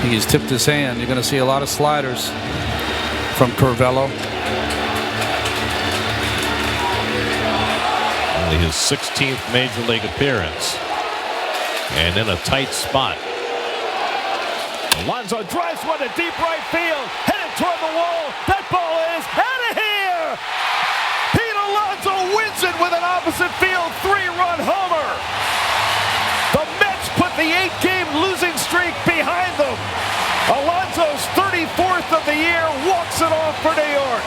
He's tipped his hand. You're going to see a lot of sliders from Curvello. Only his 16th Major League appearance. And in a tight spot. Alonso drives one to deep right field. Headed toward the wall. That ball is out of here. Pete Alonso wins it with an opposite field 3-run homer. The Mets put the 8-game losing streak behind them. Alonso's 34th of the year walks it off for New York.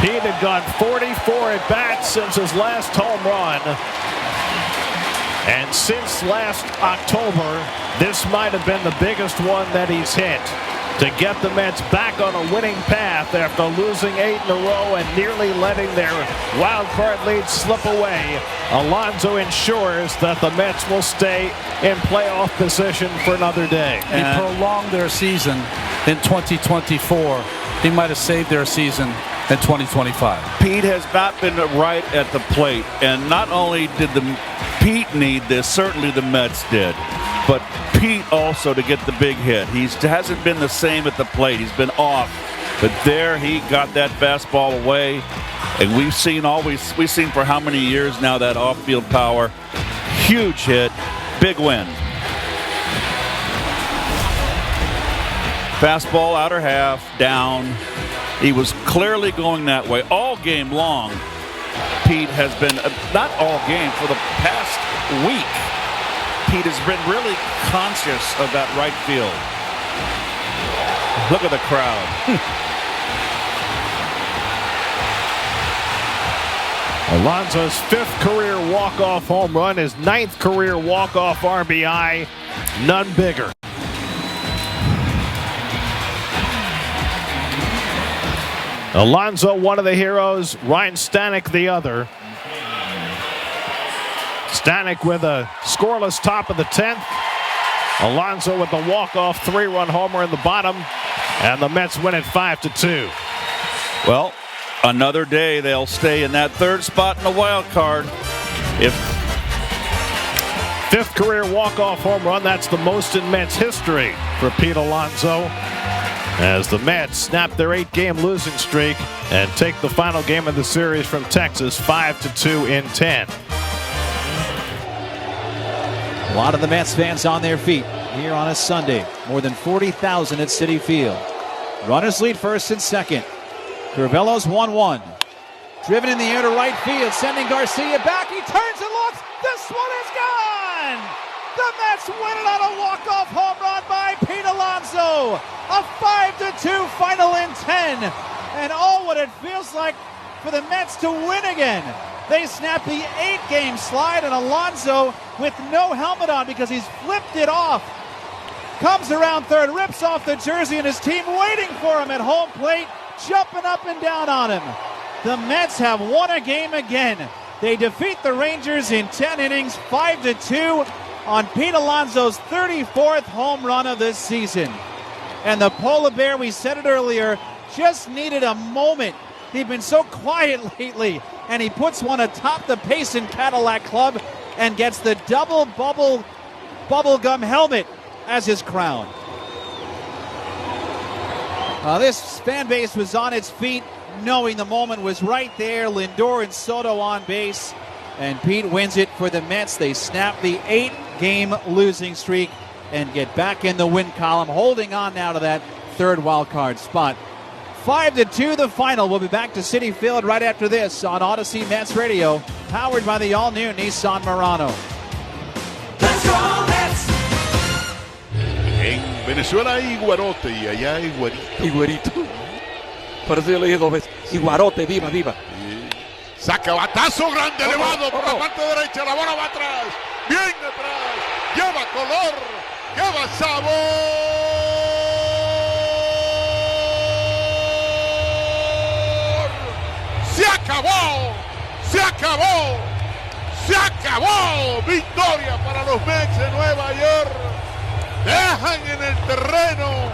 Pete had gone 44 at bats since his last home run. And since last October, this might have been the biggest one that he's hit. To get the Mets back on a winning path after losing 8 in a row and nearly letting their wild card lead slip away, Alonso ensures that the Mets will stay in playoff position for another day. He prolonged their season in 2024. He might have saved their season in 2025. Pete has not been right at the plate, and not only did Pete need this, certainly the Mets did, but Pete also to get the big hit. He hasn't been the same at the plate. He's been off, but there he got that fastball away, and we've seen for how many years now that off-field power. Huge hit, big win. Fastball outer half, down. He was clearly going that way all game long. Pete has been, not all game, for the past week, Pete has been really conscious of that right field. Look at the crowd. Alonso's 5th career walk-off home run, his 9th career walk-off RBI, none bigger. Alonso, one of the heroes, Ryan Stanek, the other. Stanek with a scoreless top of the 10th. Alonso with the walk-off 3-run homer in the bottom. And the Mets win it 5-2. Well, another day they'll stay in that 3rd spot in the wild card. If 5th career walk-off home run, that's the most in Mets history for Pete Alonso, as the Mets snap their 8-game losing streak and take the final game of the series from Texas 5-2 in 10. A lot of the Mets fans on their feet here on a Sunday. More than 40,000 at Citi Field. Runners lead first and second. Curvello's 1-1. Driven in the air to right field, sending Garcia back. He turns and looks. This one is gone! The Mets win it on a walk-off home run by Pete Alonso. A 5-2 final in 10. And oh, what it feels like for the Mets to win again. They snap the 8-game slide, and Alonso, with no helmet on because he's flipped it off, comes around third, rips off the jersey, and his team waiting for him at home plate, jumping up and down on him. The Mets have won a game again. They defeat the Rangers in 10 innings, 5-2 on Pete Alonso's 34th home run of this season. And the Polar Bear, we said it earlier, just needed a moment. He'd been so quiet lately, and he puts one atop the Payson Cadillac Club and gets the double bubblegum helmet as his crown. This fan base was on its feet, knowing the moment was right there. Lindor and Soto on base, and Pete wins it for the Mets. They snap the 8-game losing streak and get back in the win column, holding on now to that 3rd wild card spot. 5-2 the final. We'll be back to Citi Field right after this on Odyssey Mets Radio, powered by the all-new Nissan Murano. Let's go Mets! En Venezuela hay guarote y allá hay güerito. Y güerito. Por eso yo le dije 2 veces. Y guarote, viva, viva. Saca batazo grande, elevado por la parte derecha. La bola va atrás. Bien atrás. Lleva color. Lleva sabor. Se acabó. Se acabó. ¡Se acabó! Victoria para los Mets de Nueva York. Dejan en el terreno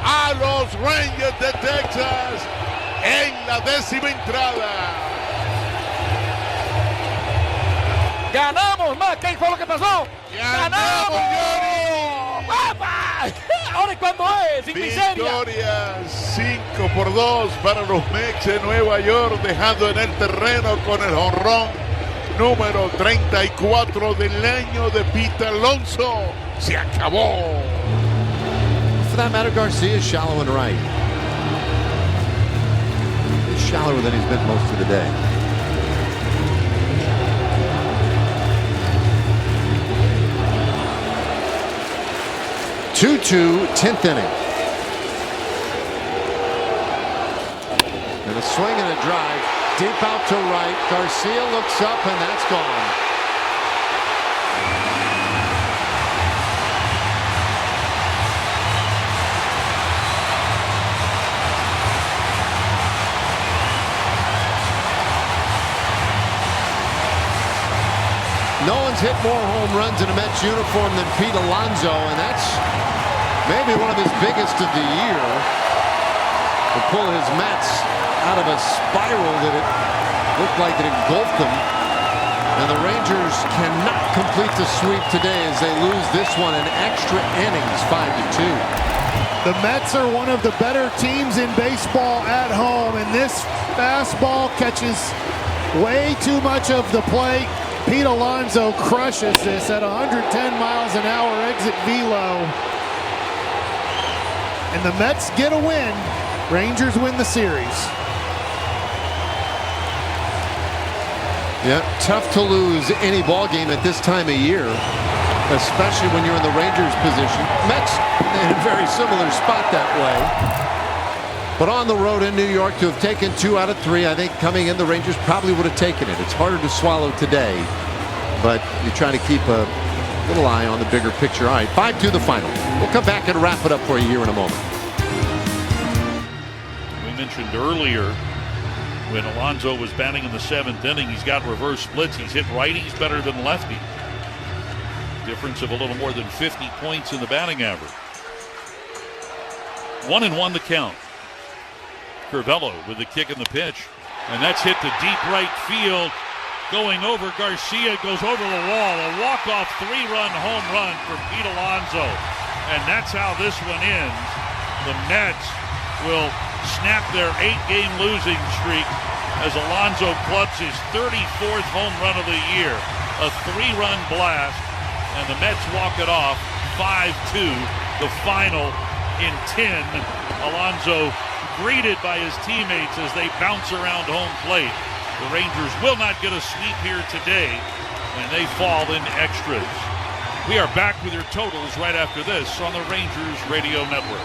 a los Rangers de Texas en la 10ª entrada. ¡Ganamos, más! ¿Qué fue lo que pasó? ¡Ganamos, Johnny! ¡Papá! ¿Ahora es cuando es? ¡Sin miseria! Victoria 5-2 para los Mets de Nueva York, dejando en el terreno con el jonrón número 34 del año de Pete Alonso. Se acabó. For that matter, Garcia is shallow and right. He's shallower than he's been most of the day. Two-two, 10th inning. And a swing and a drive. Deep out to right. Garcia looks up, and that's gone. No one's hit more home runs in a Mets uniform than Pete Alonso, and that's maybe one of his biggest of the year. To pull his Mets out of a spiral that it looked like it engulfed them. And the Rangers cannot complete the sweep today as they lose this one in extra innings, 5-2. The Mets are one of the better teams in baseball at home, and this fastball catches way too much of the plate. Pete Alonso crushes this at 110 miles an hour exit velo. And the Mets get a win. Rangers win the series. Yeah, tough to lose any ball game at this time of year, especially when you're in the Rangers position. Mets in a very similar spot that way. But on the road in New York to have taken 2 out of 3, I think coming in the Rangers probably would have taken it. It's harder to swallow today, but you're trying to keep a little eye on the bigger picture. All right, 5-2 the final. We'll come back and wrap it up for you here in a moment. We mentioned earlier when Alonso was batting in the 7th inning, he's got reverse splits. He's hit righties better than lefty. Difference of a little more than 50 points in the batting average. 1-1 the count. Curvello with the kick and the pitch. And that's hit to deep right field. Going over, Garcia goes over the wall. A walk-off 3-run home run for Pete Alonso. And that's how this one ends. The Mets will snap their 8-game losing streak as Alonso clubs his 34th home run of the year. A 3-run blast, and the Mets walk it off 5-2, the final in 10. Alonso greeted by his teammates as they bounce around home plate. The Rangers will not get a sweep here today, and they fall in extras. We are back with your totals right after this on the Rangers Radio Network.